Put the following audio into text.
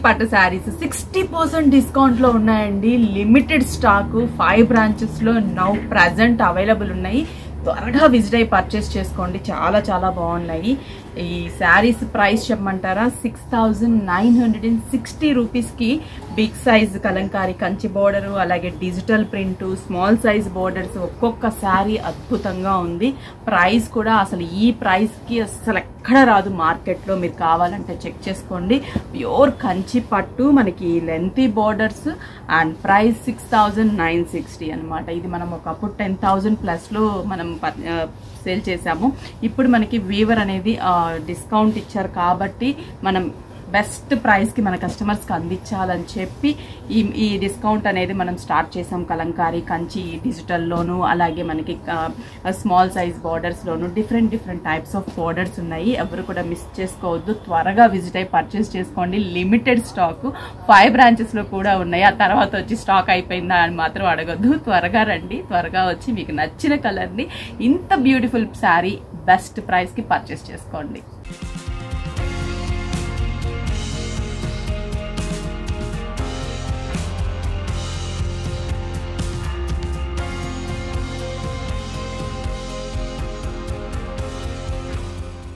పట్టు శారీస్ 60% డిస్కౌంట్ లో ఉన్నాయండి. లిమిటెడ్ స్టాక్ 5 బ్రాంచెస్ లో నౌ ప్రెజెంట్ అవైలబుల్ ఉన్నాయి. త్వరగా విజిట్ అయ్యి పర్చేస్ చేసుకోండి. చాలా చాలా బాగున్నాయి. ఈ శారీస్ ప్రైస్ చెప్పమంటారా? 6960 రూపీస్కి big size Kalamkari Kanchi border, అలాగే digital print, small size borders, ఒక్కొక్క శారీ అద్భుతంగా ఉంది. ప్రైస్ కూడా అసలు ఈ ప్రైస్కి అసలు ఎక్కడ రాదు మార్కెట్లో. మీరు కావాలంటే చెక్ చేసుకోండి. ప్యూర్ కంచి పట్టు, మనకి లెంతీ బోర్డర్స్ అండ్ ప్రైస్ 6960 అనమాట. ఇది మనం ఒకప్పుడు 10,000+ మనం సేల్ చేసాము. ఇప్పుడు మనకి వీవర్ అనేది డిస్కౌంట్ ఇచ్చారు కాబట్టి మనం బెస్ట్ ప్రైస్కి మన కస్టమర్స్కి అందించాలని చెప్పి ఈ డిస్కౌంట్ అనేది మనం స్టార్ట్ చేసాం. కలంకారీ కంచి డిజిటల్లోను, అలాగే మనకి స్మాల్ సైజ్ బార్డర్స్లోను డిఫరెంట్ టైప్స్ ఆఫ్ బార్డర్స్ ఉన్నాయి. ఎవరు కూడా మిస్ చేసుకోవద్దు. త్వరగా విజిట్ అయ్యి పర్చేస్ చేసుకోండి. లిమిటెడ్ స్టాక్ 5 బ్రాంచెస్లో కూడా ఉన్నాయి. ఆ తర్వాత వచ్చి స్టాక్ అయిపోయిందా అని మాత్రం అడగొద్దు. త్వరగా రండి. త్వరగా వచ్చి మీకు నచ్చిన కలర్ని ఇంత బ్యూటిఫుల్ శారీ బెస్ట్ ప్రైస్కి పర్చేస్ చేసుకోండి.